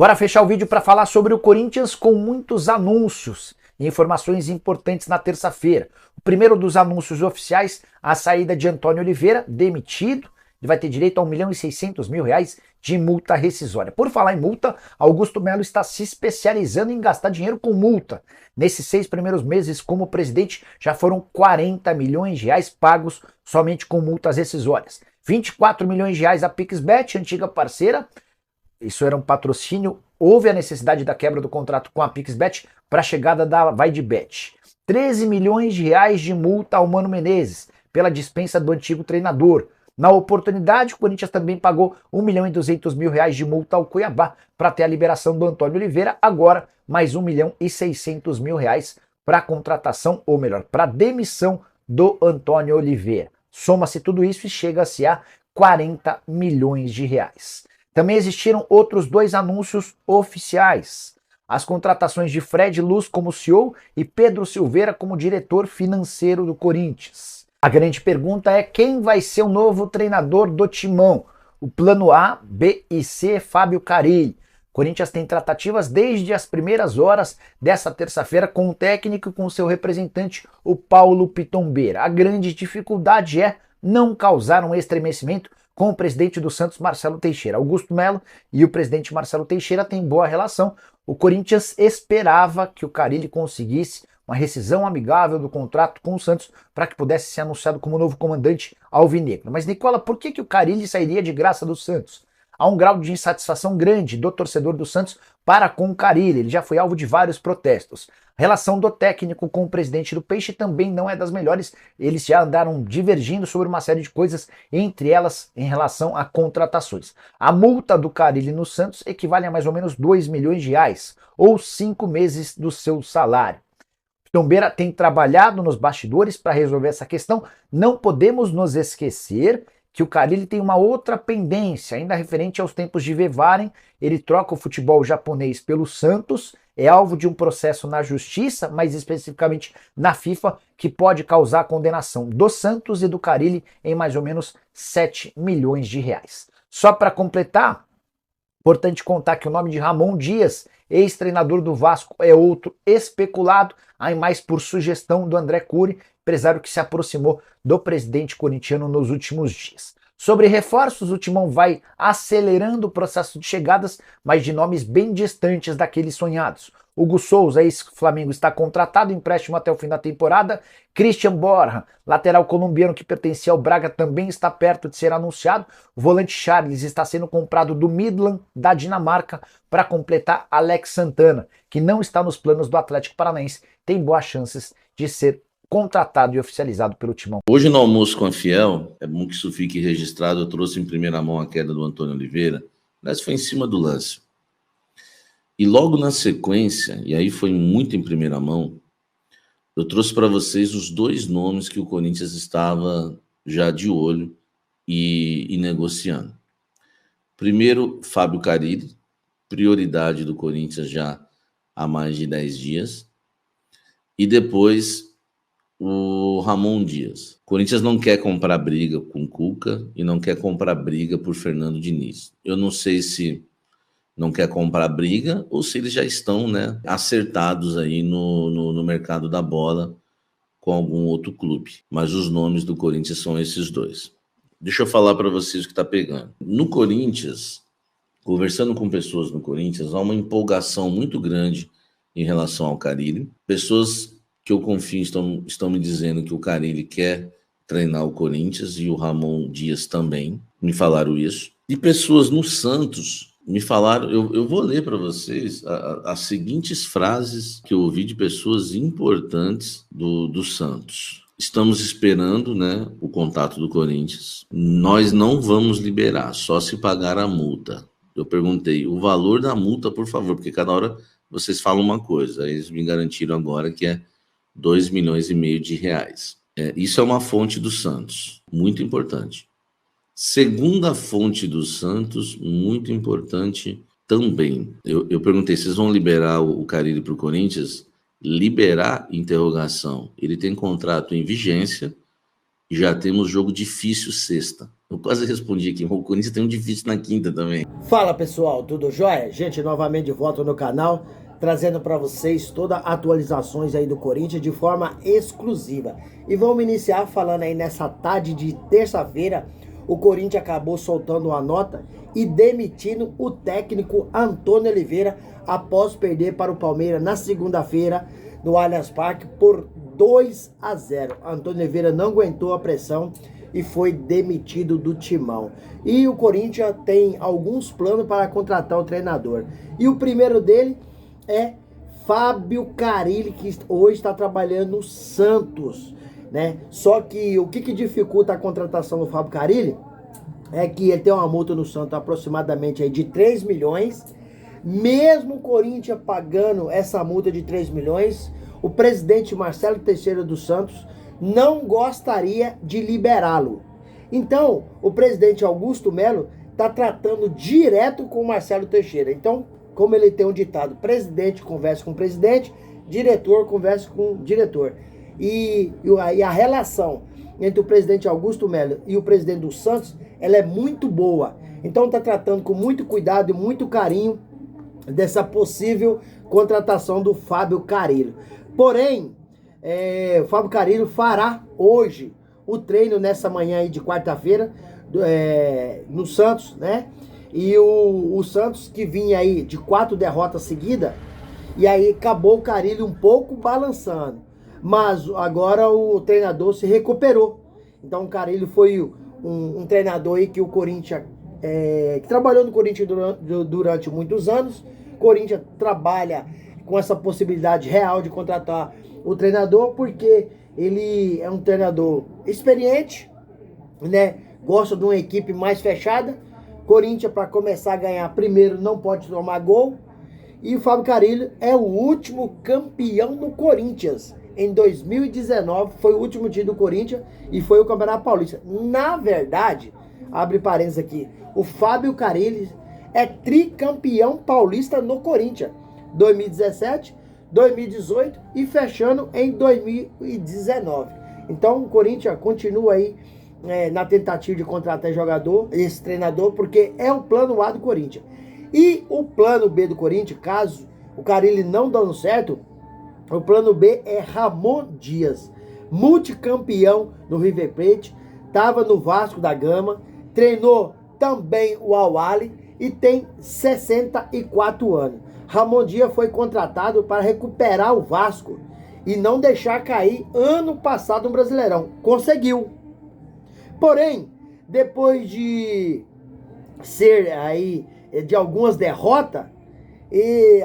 Bora fechar o vídeo para falar sobre o Corinthians com muitos anúncios e informações importantes na terça-feira. O primeiro dos anúncios oficiais, a saída de Antônio Oliveira, demitido. Ele vai ter direito a R$ 1.600.000 de multa rescisória. Por falar em multa, Augusto Melo está se especializando em gastar dinheiro com multa. Nesses 6 primeiros meses como presidente, já foram R$ 40 milhões pagos somente com multas rescisórias. R$ 24 milhões a PixBet, antiga parceira. Isso era um patrocínio. Houve a necessidade da quebra do contrato com a PixBet para a chegada da VaideBet. R$ 13 milhões de multa ao Mano Menezes pela dispensa do antigo treinador. Na oportunidade, o Corinthians também pagou R$ 1.200.000 de multa ao Cuiabá para ter a liberação do Antônio Oliveira. Agora, mais R$ 1.600.000 para a contratação, ou melhor, para a demissão do Antônio Oliveira. Soma-se tudo isso e chega-se a R$ 40 milhões. Também existiram outros 2 anúncios oficiais. As contratações de Fred Luz como CEO e Pedro Silveira como diretor financeiro do Corinthians. A grande pergunta é quem vai ser o novo treinador do Timão? O plano A, B e C é Fábio Carille. O Corinthians tem tratativas desde as primeiras horas dessa terça-feira com o técnico e com seu representante, o Paulo Pitombeira. A grande dificuldade é não causar um estremecimento com o presidente do Santos, Marcelo Teixeira. Augusto Melo e o presidente Marcelo Teixeira têm boa relação. O Corinthians esperava que o Carille conseguisse uma rescisão amigável do contrato com o Santos para que pudesse ser anunciado como novo comandante alvinegro. Mas, Nicola, por que o Carille sairia de graça do Santos? Há um grau de insatisfação grande do torcedor do Santos para com o Carille. Ele já foi alvo de vários protestos. A relação do técnico com o presidente do Peixe também não é das melhores. Eles já andaram divergindo sobre uma série de coisas, entre elas em relação a contratações. A multa do Carille no Santos equivale a mais ou menos R$ 2 milhões, ou 5 meses do seu salário. Pitombeira tem trabalhado nos bastidores para resolver essa questão. Não podemos nos esquecer que o Carille tem uma outra pendência, ainda referente aos tempos de Vevaren. Ele troca o futebol japonês pelo Santos, é alvo de um processo na justiça, mais especificamente na FIFA, que pode causar a condenação do Santos e do Carille em mais ou menos R$ 7 milhões. Só para completar, importante contar que o nome de Ramon Dias, ex-treinador do Vasco, é outro especulado, aí mais por sugestão do André Cury, empresário que se aproximou do presidente corintiano nos últimos dias. Sobre reforços, o Timão vai acelerando o processo de chegadas, mas de nomes bem distantes daqueles sonhados. Hugo Souza, ex-Flamengo, está contratado, empréstimo até o fim da temporada. Christian Borja, lateral colombiano que pertencia ao Braga, também está perto de ser anunciado. O volante Charles está sendo comprado do Midland, da Dinamarca, para completar Alex Santana, que não está nos planos do Atlético Paranaense, tem boas chances de ser contratado e oficializado pelo Timão. Hoje no almoço com a Fiel, é bom que isso fique registrado, eu trouxe em primeira mão a queda do Antônio Oliveira, mas foi em cima do lance. E logo na sequência, e aí foi muito em primeira mão, eu trouxe para vocês os 2 nomes que o Corinthians estava já de olho e negociando. Primeiro, Fábio Carille, prioridade do Corinthians já há mais de 10 dias. E depois, o Ramon Dias. O Corinthians não quer comprar briga com Cuca e não quer comprar briga por Fernando Diniz. Eu não sei se não quer comprar briga ou se eles já estão, né, acertados aí no mercado da bola com algum outro clube. Mas os nomes do Corinthians são esses 2. Deixa eu falar para vocês o que está pegando. No Corinthians, conversando com pessoas no Corinthians, há uma empolgação muito grande em relação ao Carille. Pessoas que eu confio estão me dizendo que o Carille quer treinar o Corinthians e o Ramon Dias também me falaram isso. E pessoas no Santos me falaram, eu vou ler para vocês as seguintes frases que eu ouvi de pessoas importantes do Santos. Estamos esperando, né, o contato do Corinthians. Nós não vamos liberar, só se pagar a multa. Eu perguntei o valor da multa, por favor, porque cada hora vocês falam uma coisa. Eles me garantiram agora que é R$ 2,5 milhões. Isso é uma fonte do Santos, muito importante. Segunda fonte do Santos, muito importante também. Eu perguntei, vocês vão liberar o Carille para o Corinthians? Liberar, interrogação. Ele tem contrato em vigência e já temos jogo difícil sexta. Eu quase respondi aqui, o Corinthians tem um difícil na quinta também. Fala pessoal, tudo jóia? Gente, novamente de volta no canal, trazendo para vocês todas as atualizações aí do Corinthians de forma exclusiva. E vamos iniciar falando aí nessa tarde de terça-feira, o Corinthians acabou soltando uma nota e demitindo o técnico Antônio Oliveira após perder para o Palmeiras na segunda-feira no Allianz Parque por 2-0. Antônio Oliveira não aguentou a pressão e foi demitido do timão. E o Corinthians tem alguns planos para contratar o treinador. E o primeiro dele é Fábio Carille, que hoje está trabalhando no Santos, né? Só que o que dificulta a contratação do Fábio Carille é que ele tem uma multa no Santos aproximadamente aí de 3 milhões. Mesmo o Corinthians pagando essa multa de 3 milhões, o presidente Marcelo Teixeira dos Santos não gostaria de liberá-lo. Então, o presidente Augusto Melo está tratando direto com o Marcelo Teixeira. Então, como ele tem um ditado, presidente conversa com presidente, diretor conversa com diretor. E a relação entre o presidente Augusto Melo e o presidente do Santos, ela é muito boa. Então, está tratando com muito cuidado e muito carinho dessa possível contratação do Fábio Carille. Porém, o Fábio Carille fará hoje o treino nessa manhã aí de quarta-feira no Santos, né? E o Santos que vinha aí de 4 derrotas seguidas, e aí acabou o Carille um pouco balançando. Mas agora o treinador se recuperou. Então o Carille foi um treinador aí que o Corinthians, que trabalhou no Corinthians durante muitos anos. O Corinthians trabalha com essa possibilidade real de contratar o treinador, porque ele é um treinador experiente, né? Gosta de uma equipe mais fechada. Corinthians, para começar a ganhar primeiro, não pode tomar gol. E o Fábio Carille é o último campeão no Corinthians. Em 2019 foi o último título do Corinthians e foi o Campeonato Paulista. Na verdade, abre parênteses aqui, o Fábio Carille é tricampeão paulista no Corinthians. 2017, 2018 e fechando em 2019. Então o Corinthians continua aí na tentativa de contratar esse treinador, porque é o plano A do Corinthians. E o plano B do Corinthians, caso o Carille não dando certo, o plano B é Ramon Dias, multicampeão no River Plate, estava no Vasco da Gama, treinou também o Al-Ahly e tem 64 anos. Ramon Dias foi contratado para recuperar o Vasco e não deixar cair ano passado no Brasileirão. Conseguiu. Porém, depois de ser aí de algumas derrotas,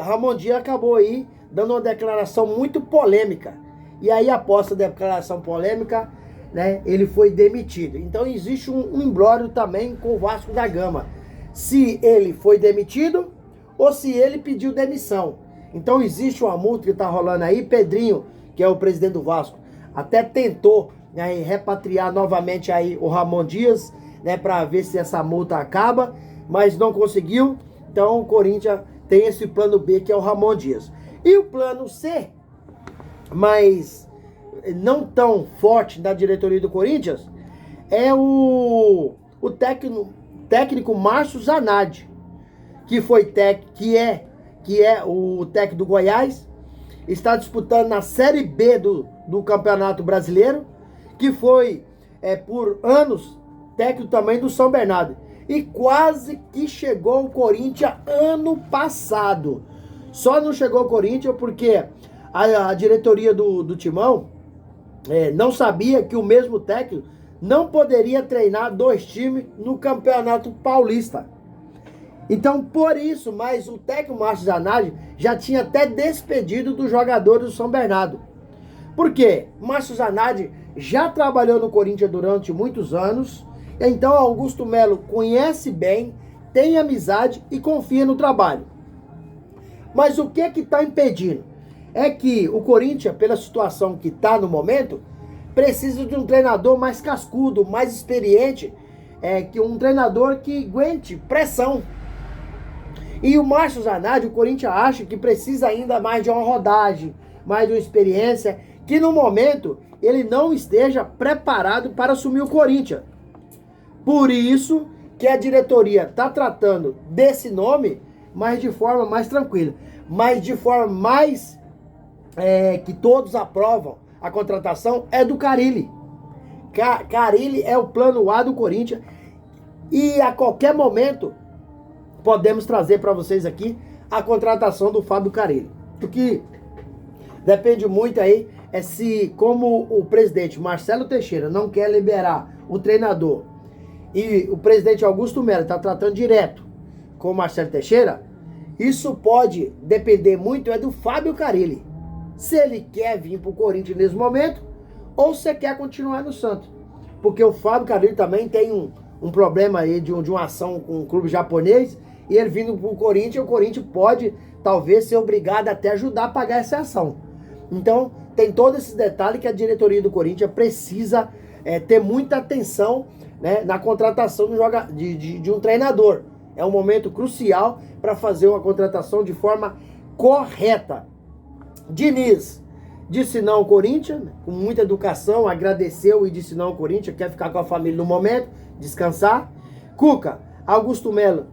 Ramon Dias acabou aí dando uma declaração muito polêmica. E aí, após a declaração polêmica, né, ele foi demitido. Então existe um imbróglio também com o Vasco da Gama. Se ele foi demitido ou se ele pediu demissão. Então existe uma multa que está rolando aí. Pedrinho, que é o presidente do Vasco, até tentou, né, repatriar novamente aí o Ramon Dias, né, para ver se essa multa acaba, mas não conseguiu. Então o Corinthians tem esse plano B, que é o Ramon Dias. E o plano C, mas não tão forte da diretoria do Corinthians, é o técnico Márcio Zanardi, que é o técnico do Goiás, está disputando na Série B do Campeonato Brasileiro, que foi por anos técnico também do São Bernardo, e quase que chegou ao Corinthians ano passado. Só não chegou ao Corinthians porque a diretoria do Timão não sabia que o mesmo técnico não poderia treinar 2 times no Campeonato Paulista. Então, por isso, mas o técnico Márcio Zanardi já tinha até despedido dos jogadores do São Bernardo. Por quê? Márcio Zanardi já trabalhou no Corinthians durante muitos anos, então Augusto Melo conhece bem, tem amizade e confia no trabalho. Mas o que está impedindo? É que o Corinthians, pela situação que está no momento, precisa de um treinador mais cascudo, mais experiente, que um treinador que aguente pressão. E o Márcio Zanardi, o Corinthians acha que precisa ainda mais de uma rodagem, mais de uma experiência, que no momento ele não esteja preparado para assumir o Corinthians. Por isso que a diretoria está tratando desse nome, mas de forma mais tranquila, mas de forma mais que todos aprovam a contratação é do Carille. Carille é o plano A do Corinthians e a qualquer momento podemos trazer para vocês aqui a contratação do Fábio Carille. O que depende muito aí é se, como o presidente Marcelo Teixeira não quer liberar o treinador e o presidente Augusto Melo está tratando direto com o Marcelo Teixeira, isso pode depender muito do Fábio Carille. Se ele quer vir para o Corinthians nesse momento ou se quer continuar no Santos. Porque o Fábio Carille também tem um problema aí de uma ação com um clube japonês e ele vindo para o Corinthians pode talvez ser obrigado até ajudar a pagar essa ação. Então tem todo esse detalhe que a diretoria do Corinthians precisa ter muita atenção, né, na contratação de um treinador. É um momento crucial para fazer uma contratação de forma correta. Diniz disse não ao Corinthians, com muita educação, agradeceu e disse não ao Corinthians, quer ficar com a família no momento, descansar. Cuca, Augusto Melo,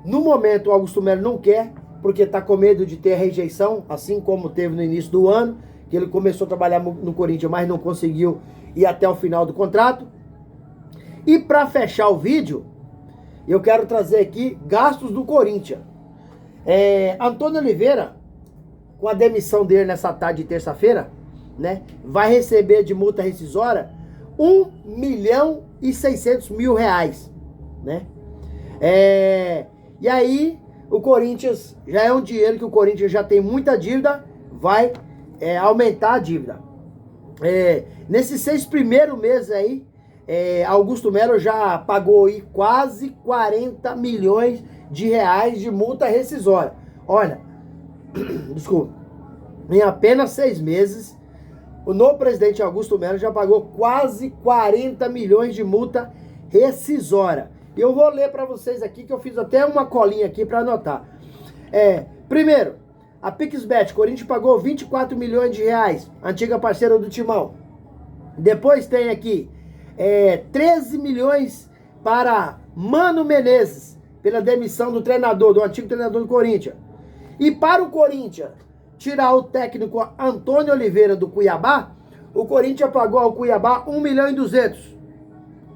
no momento o Augusto Melo não quer, porque está com medo de ter rejeição, assim como teve no início do ano, que ele começou a trabalhar no Corinthians, mas não conseguiu ir até o final do contrato. E para fechar o vídeo, eu quero trazer aqui gastos do Corinthians. Antônio Oliveira, com a demissão dele nessa tarde de terça-feira, né, vai receber de multa rescisória 1.600.000 reais, né? E aí o Corinthians, já é um dinheiro que o Corinthians já tem muita dívida, vai aumentar a dívida. Nesses 6 primeiros meses aí, Augusto Melo já pagou aí quase 40 milhões de reais de multa rescisória. Olha, desculpa, em apenas 6 meses, o novo presidente Augusto Melo já pagou quase 40 milhões de multa rescisória. E eu vou ler para vocês aqui, que eu fiz até uma colinha aqui para anotar. Primeiro, a PixBet, Corinthians pagou 24 milhões de reais, antiga parceira do Timão. Depois tem aqui 13 milhões para Mano Menezes, pela demissão do treinador, do antigo treinador do Corinthians. E para o Corinthians tirar o técnico Antônio Oliveira do Cuiabá, o Corinthians pagou ao Cuiabá 1.200.000.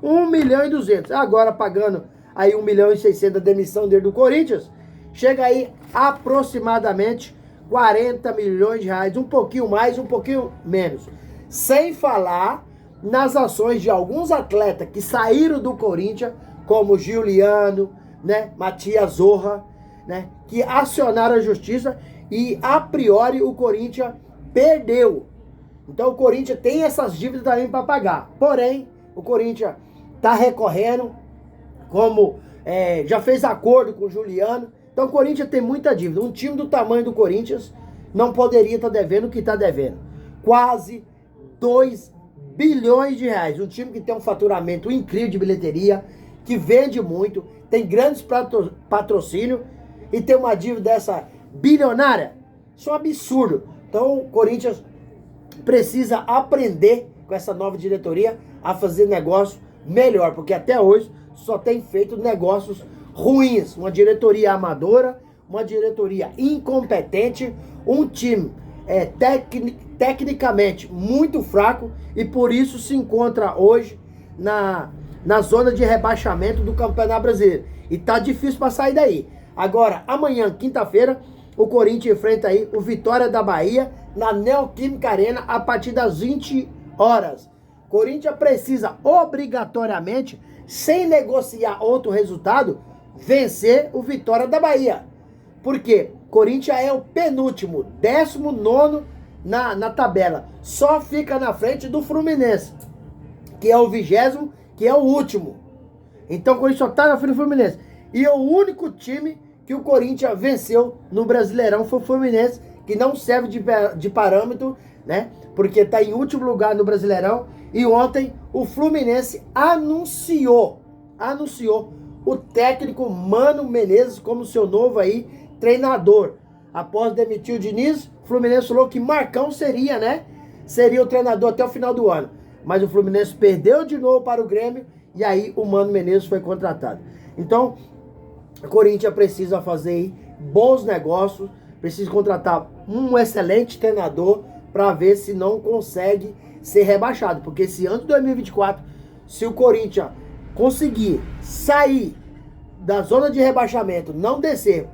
1.200.000. Agora pagando aí 1.600.000 da demissão dele do Corinthians, chega aí aproximadamente 40 milhões de reais, um pouquinho mais, um pouquinho menos. Sem falar nas ações de alguns atletas que saíram do Corinthians, como Giuliano, né, Matias Zorra, né, que acionaram a justiça e a priori o Corinthians perdeu. Então o Corinthians tem essas dívidas também para pagar. Porém, o Corinthians está recorrendo, como já fez acordo com o Giuliano. Então o Corinthians tem muita dívida. Um time do tamanho do Corinthians não poderia estar devendo o que está devendo. Quase 2 bilhões de reais. Um time que tem um faturamento incrível de bilheteria, que vende muito, tem grandes patrocínios e tem uma dívida dessa bilionária. Isso é um absurdo. Então o Corinthians precisa aprender com essa nova diretoria a fazer negócio melhor, porque até hoje só tem feito negócios ruins. Uma diretoria amadora, uma diretoria incompetente, um time tecnicamente muito fraco e por isso se encontra hoje na zona de rebaixamento do Campeonato Brasileiro. E tá difícil para sair daí. Agora, amanhã, quinta-feira, o Corinthians enfrenta aí o Vitória da Bahia na Neoquímica Arena a partir das 20 horas. Corinthians precisa obrigatoriamente, sem negociar outro resultado, vencer o Vitória da Bahia. Por quê? Corinthians é o penúltimo, 19º na tabela. Só fica na frente do Fluminense, que é o 20º, que é o último. Então o Corinthians só está na frente do Fluminense. E o único time que o Corinthians venceu no Brasileirão foi o Fluminense, que não serve de parâmetro, né? Porque está em último lugar no Brasileirão. E ontem o Fluminense anunciou o técnico Mano Menezes como seu novo aí treinador. Após demitir o Diniz, o Fluminense falou que Marcão seria, né? seria o treinador até o final do ano. Mas o Fluminense perdeu de novo para o Grêmio e aí o Mano Menezes foi contratado. Então, o Corinthians precisa fazer aí bons negócios, precisa contratar um excelente treinador para ver se não consegue ser rebaixado. Porque esse ano de 2024, se o Corinthians conseguir sair da zona de rebaixamento, não descer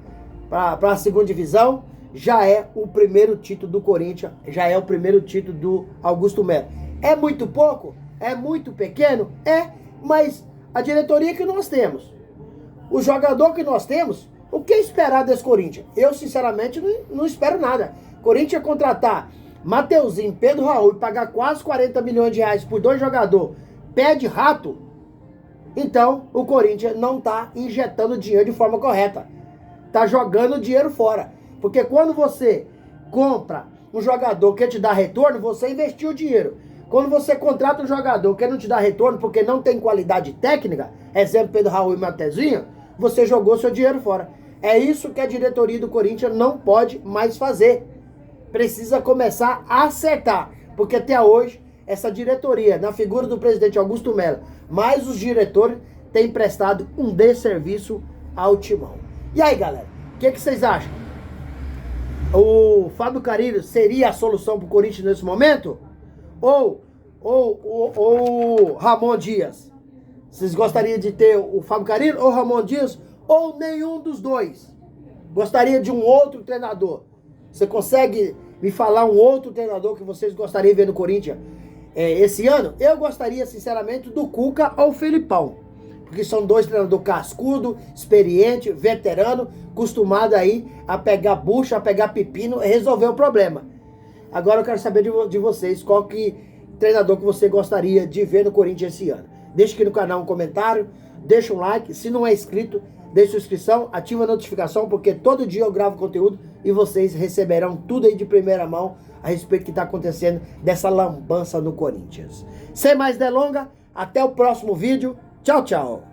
para a segunda divisão, já é o primeiro título do Corinthians, já é o primeiro título do Augusto Melo. É muito pouco? É muito pequeno? É, mas a diretoria que nós temos, o jogador que nós temos, o que esperar desse Corinthians? Eu, sinceramente, não espero nada. Corinthians contratar Mateuzinho, Pedro Raul e pagar quase 40 milhões de reais por 2 jogadores, pé de rato, então o Corinthians não está injetando dinheiro de forma correta. Está jogando dinheiro fora. Porque quando você compra um jogador que te dá retorno, você investiu o dinheiro. Quando você contrata um jogador que não te dá retorno porque não tem qualidade técnica, exemplo Pedro Raul e Mateuzinho, você jogou seu dinheiro fora. É isso que a diretoria do Corinthians não pode mais fazer. Precisa começar a acertar. Porque até hoje, essa diretoria, na figura do presidente Augusto Melo, mais os diretores, têm prestado um desserviço ao Timão. E aí, galera, o que vocês acham? O Fábio Carille seria a solução para o Corinthians nesse momento? Ou o Ramon Dias? Vocês gostariam de ter o Fábio Carille ou o Ramon Dias? Ou nenhum dos dois? Gostaria de um outro treinador? Você consegue me falar um outro treinador que vocês gostariam de ver no Corinthians esse ano? Eu gostaria, sinceramente, do Cuca ou Felipão. Porque são 2 treinadores cascudo, experiente, veterano, acostumado aí a pegar bucha, a pegar pepino e resolver o problema. Agora eu quero saber de vocês, qual que treinador que você gostaria de ver no Corinthians esse ano. Deixa aqui no canal um comentário, deixa um like, se não é inscrito, deixa sua inscrição, ativa a notificação, porque todo dia eu gravo conteúdo e vocês receberão tudo aí de primeira mão a respeito do que está acontecendo dessa lambança no Corinthians. Sem mais delongas, até o próximo vídeo. Tchau, tchau.